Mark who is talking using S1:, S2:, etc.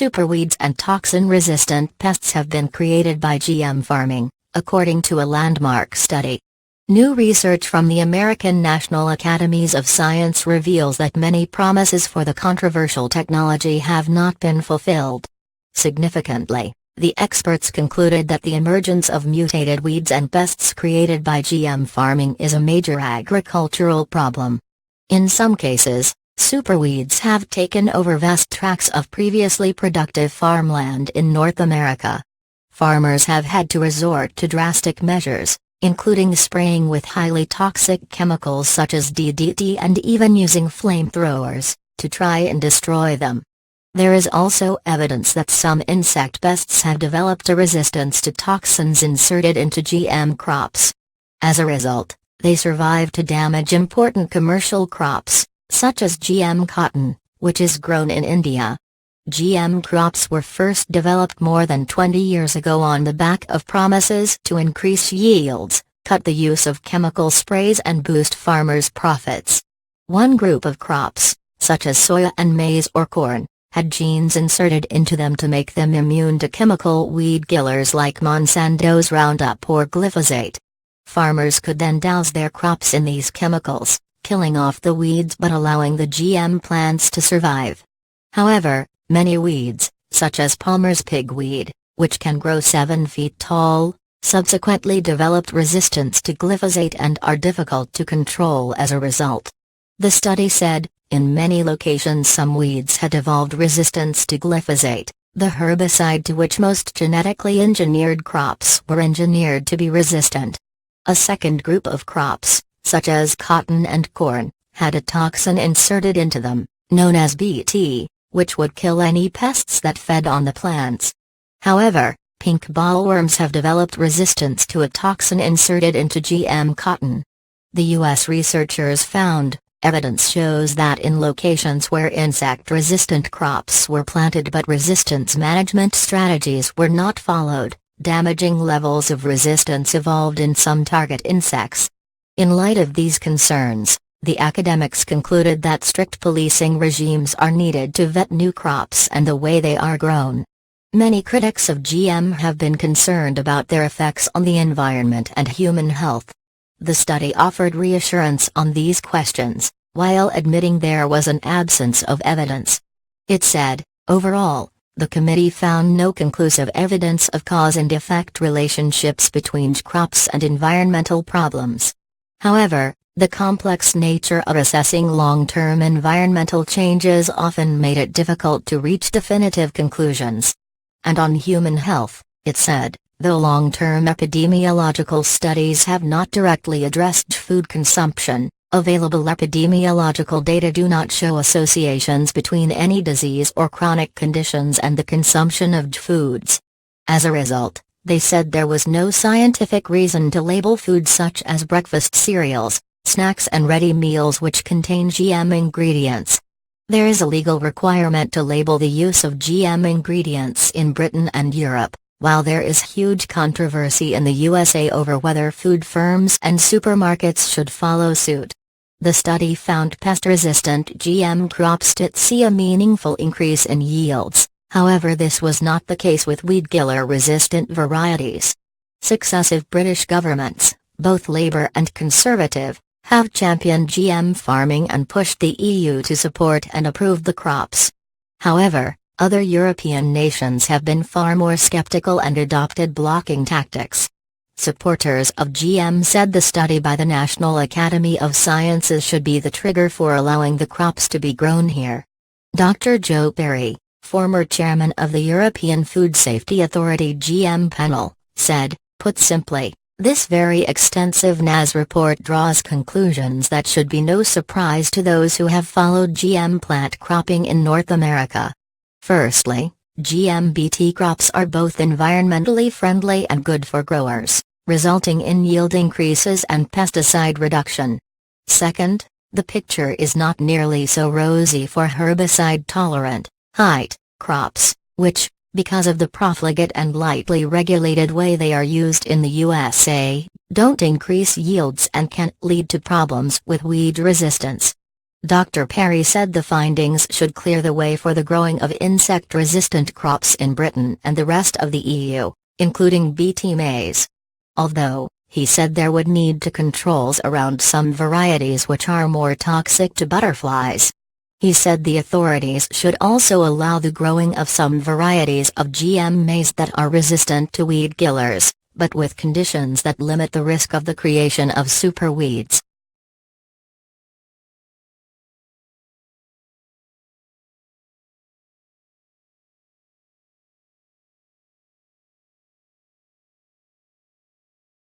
S1: superweeds and toxin-resistant pests have been created by GM farming, according to a landmark study. New research from the American National Academies of Science reveals that many promises for the controversial technology have not been fulfilled. Significantly, the experts concluded that the emergence of mutated weeds and pests created by GM farming is a major agricultural problem. In some cases, superweeds have taken over vast tracts of previously productive farmland in North America. Farmers have had to resort to drastic measures, including spraying with highly toxic chemicals such as DDT and even using flamethrowers, to try and destroy them. There is also evidence that some insect pests have developed a resistance to toxins inserted into GM crops. As a result, they survive to damage important commercial crops, such as GM cotton, which is grown in India. GM crops were first developed more than 20 years ago on the back of promises to increase yields, cut the use of chemical sprays and boost farmers' profits. One group of crops, such as soya and maize or corn, had genes inserted into them to make them immune to chemical weed killers like Monsanto's Roundup or glyphosate. Farmers could then douse their crops in these chemicals, killing off the weeds but allowing the GM plants to survive. However, many weeds, such as Palmer's pigweed, which can grow 7 feet tall, subsequently developed resistance to glyphosate and are difficult to control as a result. The study said, in many locations some weeds had evolved resistance to glyphosate, the herbicide to which most genetically engineered crops were engineered to be resistant. A second group of crops, such as cotton and corn, had a toxin inserted into them, known as Bt, which would kill any pests that fed on the plants. However, pink bollworms have developed resistance to a toxin inserted into GM cotton. The U.S. researchers found, evidence shows that in locations where insect-resistant crops were planted but resistance management strategies were not followed, damaging levels of resistance evolved in some target insects. In light of these concerns, the academics concluded that strict policing regimes are needed to vet new crops and the way they are grown. Many critics of GM have been concerned about their effects on the environment and human health. The study offered reassurance on these questions, while admitting there was an absence of evidence. It said, overall, the committee found no conclusive evidence of cause and effect relationships between crops and environmental problems. However, the complex nature of assessing long-term environmental changes often made it difficult to reach definitive conclusions. And on human health, it said, though long-term epidemiological studies have not directly addressed food consumption, available epidemiological data do not show associations between any disease or chronic conditions and the consumption of foods. As a result, they said there was no scientific reason to label foods such as breakfast cereals, snacks and ready meals which contain GM ingredients. There is a legal requirement to label the use of GM ingredients in Britain and Europe, while there is huge controversy in the USA over whether food firms and supermarkets should follow suit. The study found pest-resistant GM crops did see a meaningful increase in yields, however this was not the case with weed-killer-resistant varieties. Successive British governments, both Labour and Conservative, have championed GM farming and pushed the EU to support and approve the crops. However, other European nations have been far more skeptical and adopted blocking tactics. Supporters of GM said the study by the National Academy of Sciences should be the trigger for allowing the crops to be grown here. Dr. Joe Perry, former chairman of the European Food Safety Authority GM panel, said, put simply, this very extensive NAS report draws conclusions that should be no surprise to those who have followed GM plant cropping in North America. Firstly, GM Bt crops are both environmentally friendly and good for growers, resulting in yield increases and pesticide reduction. Second, the picture is not nearly so rosy for herbicide-tolerant, height crops, which, because of the profligate and lightly regulated way they are used in the USA, don't increase yields and can lead to problems with weed resistance. Dr. Perry said the findings should clear the way for the growing of insect-resistant crops in Britain and the rest of the EU, including Bt maize. Although, he said there would need to controls around some varieties which are more toxic to butterflies. He said the authorities should also allow the growing of some varieties of GM maize that are resistant to weed killers, but with conditions that limit the risk of the creation of superweeds.